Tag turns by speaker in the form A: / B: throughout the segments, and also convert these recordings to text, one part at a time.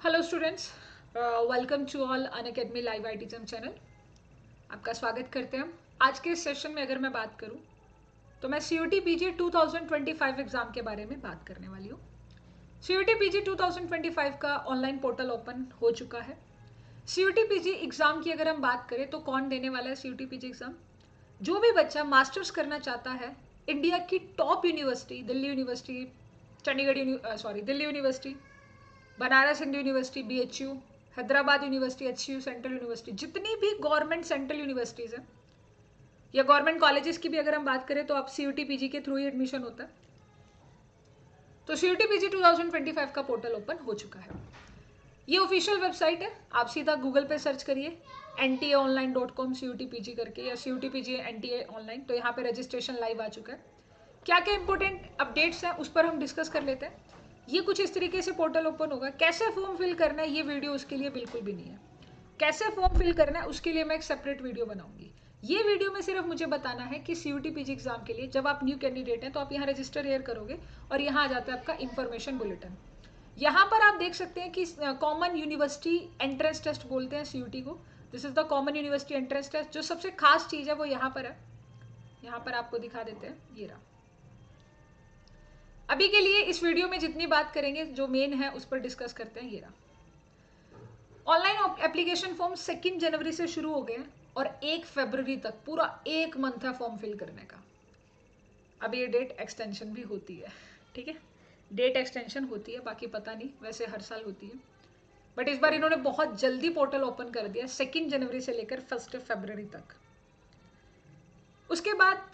A: Hello students, welcome to all Unacademy live I teacher channel. आपका स्वागत करते हैं हम। आज के इस सेशन में अगर मैं बात करूं तो मैं CUET PG 2025 एग्जाम के बारे में बात करने वाली हूं। CUET PG 2025 का ऑनलाइन पोर्टल ओपन हो चुका है। CUET PG एग्जाम की अगर हम बात करें तो कौन देने वाला है CUET PG एग्जाम? जो भी बच्चा मास्टर्स करना चाहता है इंडिया की top university, Delhi university, Delhi university, Banaras Hindu university BHU, Hyderabad university HCU, central university, जितनी भी गवर्नमेंट सेंट्रल यूनिवर्सिटीज़ हैं या गवर्नमेंट कॉलेजेस की भी अगर हम बात करें तो आप CUET PG के थ्रू ही एडमिशन होता है। तो CUET PG 2025 का पोर्टल ओपन हो चुका है। ये ऑफिशियल वेबसाइट है, आप सीधा गूगल पे सर्च करिए ntaonline.com CUET PG करके या CUET PG NTA ऑनलाइन, तो यहाँ पे रजिस्ट्रेशन लाइव आ चुका है। क्या क्या इंपॉर्टेंट अपडेट्स हैं उस पर हम डिस्कस कर लेते हैं। ये कुछ इस तरीके से पोर्टल ओपन होगा। कैसे फॉर्म फिल करना है ये वीडियो उसके लिए बिल्कुल भी नहीं है। कैसे फॉर्म फिल करना है उसके लिए मैं एक सेपरेट वीडियो बनाऊंगी। ये वीडियो में सिर्फ मुझे बताना है कि CUET PG एग्जाम के लिए जब आप न्यू कैंडिडेट हैं तो आप यहाँ रजिस्टर हेयर करोगे और यहाँ आ जाता है आपका इन्फॉर्मेशन बुलेटिन। यहाँ पर आप देख सकते हैं कि कॉमन यूनिवर्सिटी एंट्रेंस टेस्ट बोलते हैं CUET को। This is the common university entrance test. जो सबसे खास चीज़ है वो यहाँ पर है। यहाँ पर आपको दिखा देते हैं, ये रहा। अभी के लिए इस वीडियो में जितनी बात करेंगे जो मेन है उस पर डिस्कस करते हैं। ये रहा। ऑनलाइन एप्लीकेशन फॉर्म 2 जनवरी से शुरू हो गए हैं और 1 फरवरी तक पूरा 1 मंथ है फॉर्म फिल करने का। अब ये डेट एक्सटेंशन भी होती है, ठीक है, डेट एक्सटेंशन होती है, बाकी पता नहीं, वैसे हर साल होती है, बट इस बार इन्होंने बहुत जल्दी पोर्टल ओपन कर दिया 2 जनवरी से लेकर 1 फरवरी तक। उसके बाद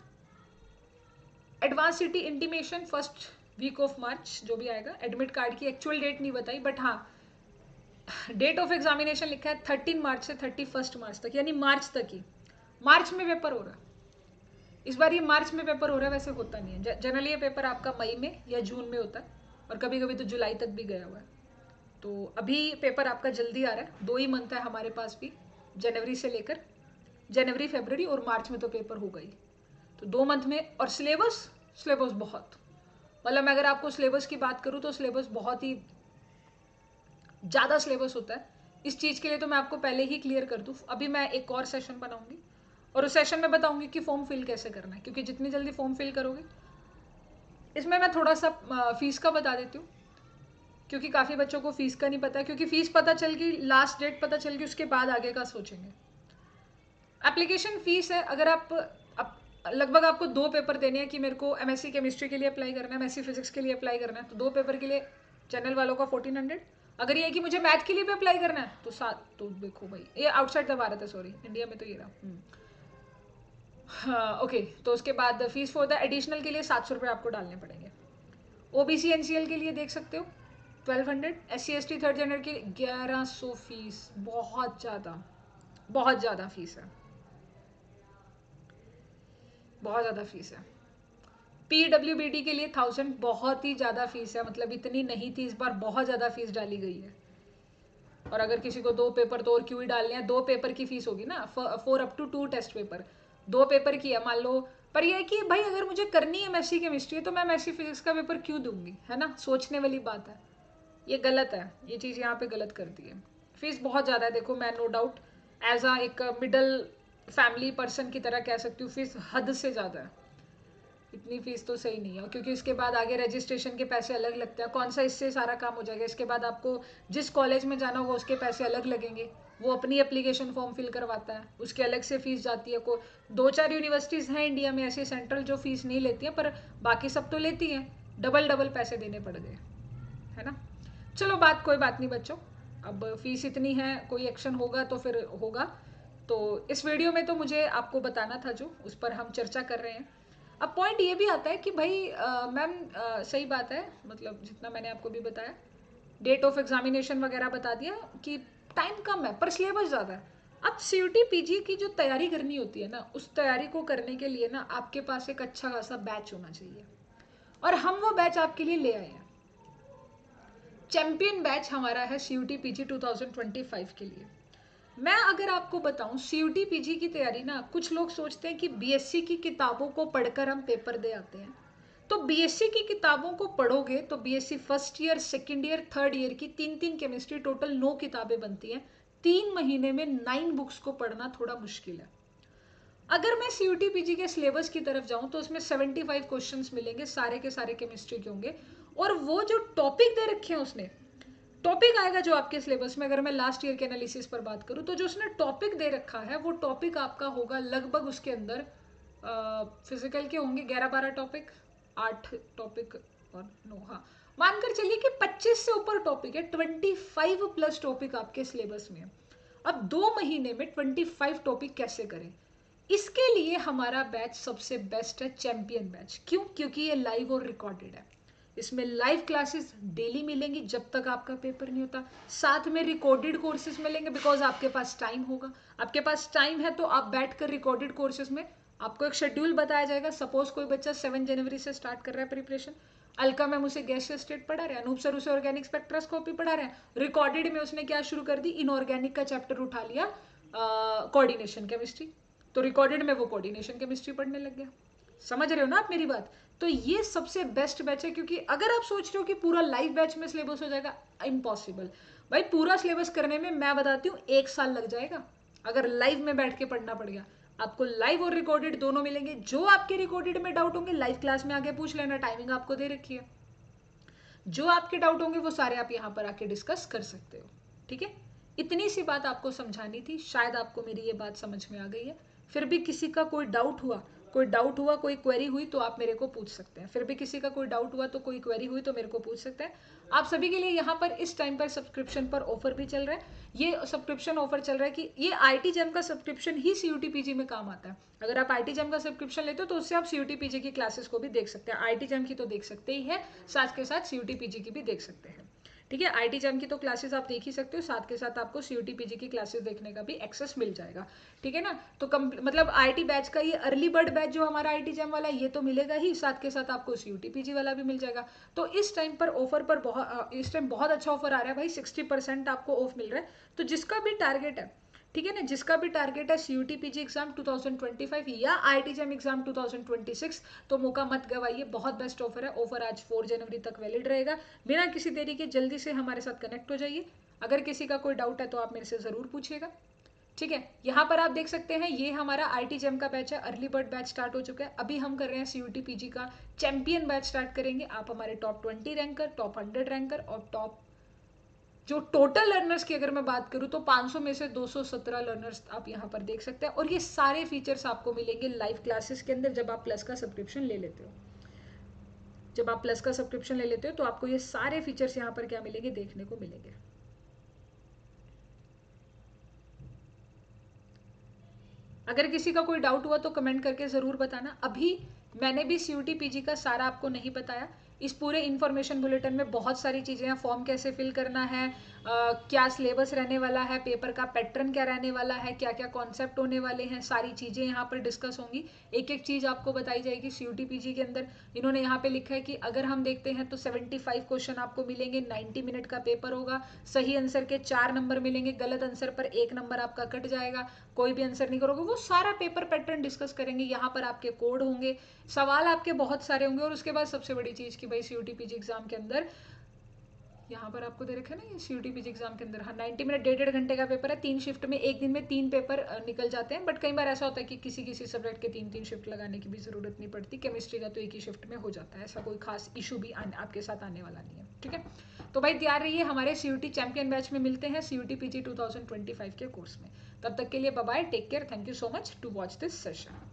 A: advance city intimation 1 week of March जो भी आएगा। एडमिट कार्ड की एक्चुअल डेट नहीं बताई, बट हाँ डेट ऑफ एग्जामिनेशन लिखा है 13 मार्च से 31 मार्च तक, यानी मार्च तक ही। मार्च में पेपर हो रहा है इस बार, ये मार्च में पेपर हो रहा है, वैसे होता नहीं है। जनरली ये पेपर आपका मई में या जून में होता है और कभी कभी तो जुलाई तक भी गया हुआ है। तो अभी पेपर आपका जल्दी आ रहा है। 2 ही मंथ है हमारे पास भी, जनवरी से लेकर जनवरी फरवरी और मार्च में तो पेपर हो गई। तो 2 मंथ में। और सिलेबस बहुत, मतलब मैं अगर आपको सिलेबस की बात करूँ तो सिलेबस बहुत ही ज़्यादा सिलेबस होता है। इस चीज़ के लिए तो मैं आपको पहले ही क्लियर कर दूँ। अभी मैं एक और सेशन बनाऊंगी और उस सेशन में बताऊंगी कि फॉर्म फिल कैसे करना है, क्योंकि जितनी जल्दी फॉर्म फिल करोगे। इसमें मैं थोड़ा सा फीस का बता देती हूँ, क्योंकि काफ़ी बच्चों को फीस का नहीं पता है, क्योंकि फीस पता चल गई, लास्ट डेट पता चल गई, उसके बाद आगे का सोचेंगे। एप्लीकेशन फीस है, अगर आप लगभग आपको 2 पेपर देने हैं कि मेरे को MSc केमिस्ट्री के लिए अप्लाई करना है, MSc फिजिक्स के लिए अप्लाई करना है, तो 2 पेपर के लिए जनरल वालों का 1400। अगर ये है कि मुझे मैथ के लिए भी अप्लाई करना है तो 7। तो देखो भाई, ये आउटसाइड द भारत है, सॉरी, इंडिया में तो ये रहा। हाँ ओके। तो उसके बाद फीस फॉर द एडिशनल के लिए 700 रुपये आपको डालने पड़ेंगे। OBC NCL के लिए देख सकते हो 1200। SC ST थर्ड जेंडर के लिए 1100 फीस। बहुत ज़्यादा फीस है, बहुत ज़्यादा फीस है। PWBD के लिए 1000, बहुत ही ज़्यादा फीस है, मतलब इतनी नहीं थी, इस बार बहुत ज़्यादा फीस डाली गई है। और अगर किसी को 2 पेपर तो और क्यों ही डालने हैं, 2 पेपर की फीस होगी ना, 4 up to 2 test paper, 2 paper की है मान लो। पर यह है कि भाई अगर मुझे करनी है MSc केमिस्ट्री तो मैं MSc फिजिक्स का पेपर क्यों दूंगी, है ना, सोचने वाली बात है। ये गलत है, ये चीज़ यहाँ पे गलत कर दी है। फीस बहुत ज़्यादा है। देखो मैं नो डाउट एज आ एक मिडल फैमिली पर्सन की तरह कह सकती हूँ, फीस हद से ज़्यादा है। इतनी फीस तो सही नहीं है, क्योंकि इसके बाद आगे रजिस्ट्रेशन के पैसे अलग लगते हैं। कौन सा इससे सारा काम हो जाएगा, इसके बाद आपको जिस कॉलेज में जाना होगा उसके पैसे अलग लगेंगे। वो अपनी एप्लीकेशन फॉर्म फिल करवाता है, उसके अलग से फीस जाती है। को 2-4 यूनिवर्सिटीज़ हैं इंडिया में ऐसे सेंट्रल जो फीस नहीं लेती हैं, पर बाकी सब तो लेती हैं। डबल डबल पैसे देने पड़ गए, है ना। चलो कोई बात नहीं बच्चों, अब फीस इतनी है, कोई एक्शन होगा तो फिर होगा। तो इस वीडियो में तो मुझे आपको बताना था, जो उस पर हम चर्चा कर रहे हैं। अब पॉइंट ये भी आता है कि भाई मैम सही बात है, मतलब जितना मैंने आपको भी बताया, डेट ऑफ एग्जामिनेशन वगैरह बता दिया कि टाइम कम है पर सिलेबस ज़्यादा है। अब CUET PG की जो तैयारी करनी होती है ना, उस तैयारी को करने के लिए ना आपके पास एक अच्छा खासा बैच होना चाहिए, और हम वो बैच आपके लिए ले आए हैं। चैंपियन बैच हमारा है CUET PG 2025 के लिए। मैं अगर आपको बताऊं CUET PG की तैयारी ना, कुछ लोग सोचते हैं कि BSc की किताबों को पढ़कर हम पेपर दे आते हैं, तो बीएससी की किताबों को पढ़ोगे तो BSc first year, second year, third year की 3-3 केमिस्ट्री, टोटल 9 किताबें बनती हैं। 3 महीने में 9 बुक्स को पढ़ना थोड़ा मुश्किल है। अगर मैं सीयूटी पीजी के सिलेबस की तरफ जाऊं तो उसमें 75 क्वेश्चंस मिलेंगे, सारे के सारे केमिस्ट्री के होंगे। और वो जो टॉपिक दे रखे हैं उसने, टॉपिक आएगा जो आपके सिलेबस में, अगर मैं लास्ट ईयर के एनालिसिस पर बात करूं तो जो उसने टॉपिक दे रखा है वो टॉपिक आपका होगा लगभग उसके अंदर फिजिकल के होंगे 11-12 टॉपिक, 8 टॉपिक और 9, हाँ मानकर चलिए कि 25 से ऊपर टॉपिक है। 25 प्लस टॉपिक आपके सिलेबस में है। अब 2 महीने में 25 टॉपिक कैसे करें? इसके लिए हमारा बैच सबसे बेस्ट है, चैंपियन बैच। क्यों? क्योंकि ये लाइव और रिकॉर्डेड है। इसमें लाइव क्लासेस डेली मिलेंगी जब तक आपका पेपर नहीं होता, साथ में रिकॉर्डेड कोर्सेज मिलेंगे बिकॉज आपके पास टाइम होगा। आपके पास टाइम है तो आप बैठकर रिकॉर्डेड कोर्सेज में आपको एक शेड्यूल बताया जाएगा। सपोज कोई बच्चा 7 जनवरी से स्टार्ट कर रहा है प्रिपरेशन, अलका मैम उसे गैसियस स्टेट पढ़ा रहे हैं, अनूप सर उसे ऑर्गेनिक स्पेक्ट्रोस्कोपी पढ़ा रहे हैं, रिकॉर्डेड में उसने क्या शुरू कर दी, इनऑर्गेनिक का चैप्टर उठा लिया, कोऑर्डिनेशन केमिस्ट्री, तो रिकॉर्डेड में वो कोऑर्डिनेशन केमिस्ट्री पढ़ने लग गया। समझ रहे हो ना आप मेरी बात? तो ये सबसे बेस्ट बैच है, क्योंकि अगर आप सोच रहे हो कि पूरा लाइव बैच में सिलेबस हो जाएगा, इम्पॉसिबल भाई। पूरा सिलेबस करने में मैं बताती हूँ 1 साल लग जाएगा अगर लाइव में बैठ के पढ़ना पड़ गया। आपको लाइव और रिकॉर्डेड दोनों मिलेंगे। जो आपके रिकॉर्डेड में डाउट होंगे लाइव क्लास में आके पूछ लेना, टाइमिंग आपको दे रखी है। जो आपके डाउट होंगे वो सारे आप यहाँ पर आके डिस्कस कर सकते हो। ठीक है, इतनी सी बात आपको समझानी थी। शायद आपको मेरी ये बात समझ में आ गई है। फिर भी किसी का कोई डाउट हुआ, कोई क्वेरी हुई तो आप मेरे को पूछ सकते हैं। फिर भी किसी का कोई डाउट हुआ तो कोई क्वेरी हुई तो मेरे को पूछ सकते हैं। आप सभी के लिए यहाँ पर इस टाइम पर सब्सक्रिप्शन पर ऑफर भी चल रहा है। ये सब्सक्रिप्शन ऑफर चल रहा है कि ये आईटी जेम का सब्सक्रिप्शन ही सीयूटी पीजी में काम आता है। अगर आप आईटी जेम का सब्सक्रिप्शन लेते हो तो उससे आप सीयूटी पीजी की क्लासेस को भी देख सकते हैं। आईटी जेम की तो देख सकते ही है, साथ के साथ सीयूटी पीजी की भी देख सकते हैं। ठीक है, आईटी जैम की तो क्लासेस आप देख ही सकते हो, साथ के साथ आपको सीयूटी पीजी की क्लासेस देखने का भी एक्सेस मिल जाएगा। ठीक है ना, तो मतलब आईटी बैच का ये अर्ली बर्ड बैच जो हमारा आईटी जैम वाला ये तो मिलेगा ही, साथ के साथ आपको सीयूटी पीजी वाला भी मिल जाएगा। तो इस टाइम पर ऑफर पर इस टाइम बहुत अच्छा ऑफर आ रहा है भाई, 60% आपको ऑफ मिल रहा है। तो जिसका भी टारगेट है, ठीक है ना, जिसका भी टारगेट है सीयूटी पीजी एग्जाम 2025 या आईटी जेम एग्जाम 2026, तो मौका मत गवाइए। बहुत बेस्ट ऑफर है। ऑफर आज 4 जनवरी तक वैलिड रहेगा। बिना किसी देरी के जल्दी से हमारे साथ कनेक्ट हो जाइए। अगर किसी का कोई डाउट है तो आप मेरे से ज़रूर पूछिएगा। ठीक है, यहाँ पर आप देख सकते हैं ये हमारा आईटी जेम का बैच है। अर्ली बर्ड बैच स्टार्ट हो चुका है। अभी हम कर रहे हैं सीयूटी पीजी का चैंपियन बैच स्टार्ट करेंगे। आप हमारे टॉप 20 रैंकर, टॉप 100 रैंकर और टॉप जो टोटल लर्नर्स की अगर मैं बात करूं तो 500 में से 217 लर्नर्स आप यहां पर देख सकते हैं। और ये सारे फीचर्स आपको मिलेंगे लाइव क्लासेस के अंदर जब आप प्लस का सब्सक्रिप्शन ले लेते हो। जब आप प्लस का सब्सक्रिप्शन ले लेते हो तो आपको ये सारे फीचर्स यहां पर क्या मिलेंगे, देखने को मिलेंगे। अगर किसी का कोई डाउट हुआ तो कमेंट करके ज़रूर बताना। अभी मैंने भी सीयूटी पीजी का सारा आपको नहीं बताया। इस पूरे इन्फॉर्मेशन बुलेटिन में बहुत सारी चीज़ें हैं। फॉर्म कैसे फिल करना है, क्या सिलेबस रहने वाला है, पेपर का पैटर्न क्या रहने वाला है, क्या क्या कॉन्सेप्ट होने वाले हैं, सारी चीज़ें यहाँ पर डिस्कस होंगी। एक एक चीज़ आपको बताई जाएगी। सीयूटी पीजी के अंदर इन्होंने यहाँ पे लिखा है कि अगर हम देखते हैं तो 75 क्वेश्चन आपको मिलेंगे, 90 मिनट का पेपर होगा। सही आंसर के 4 नंबर मिलेंगे, गलत आंसर पर 1 नंबर आपका कट जाएगा। कोई भी आंसर नहीं करोगे, वो सारा पेपर पैटर्न डिस्कस करेंगे। यहाँ पर आपके कोड होंगे, सवाल आपके बहुत सारे होंगे। और उसके बाद सबसे बड़ी चीज़ कि भाई सीयूटी पीजी एग्जाम के अंदर यहाँ पर आपको दे रखा है ना, ये सीयूटी पीजी एग्जाम के अंदर 90 मिनट 1.5 घंटे का पेपर है। 3 शिफ्ट में, एक दिन में 3 पेपर निकल जाते हैं। बट कई बार ऐसा होता है कि किसी किसी सब्जेक्ट के 3-3 शिफ्ट लगाने की भी ज़रूरत नहीं पड़ती। केमिस्ट्री का तो एक ही शिफ्ट में हो जाता है। ऐसा कोई खास इशू भी आपके साथ आने वाला नहीं है। ठीक है, तो भाई तैयार रहिए। हमारे सीयूटी चैंपियन बैच में मिलते हैं सीयूटी पीजी 2025 के कोर्स में। तब तक के लिए bye bye, take care, thank you so much to watch this session.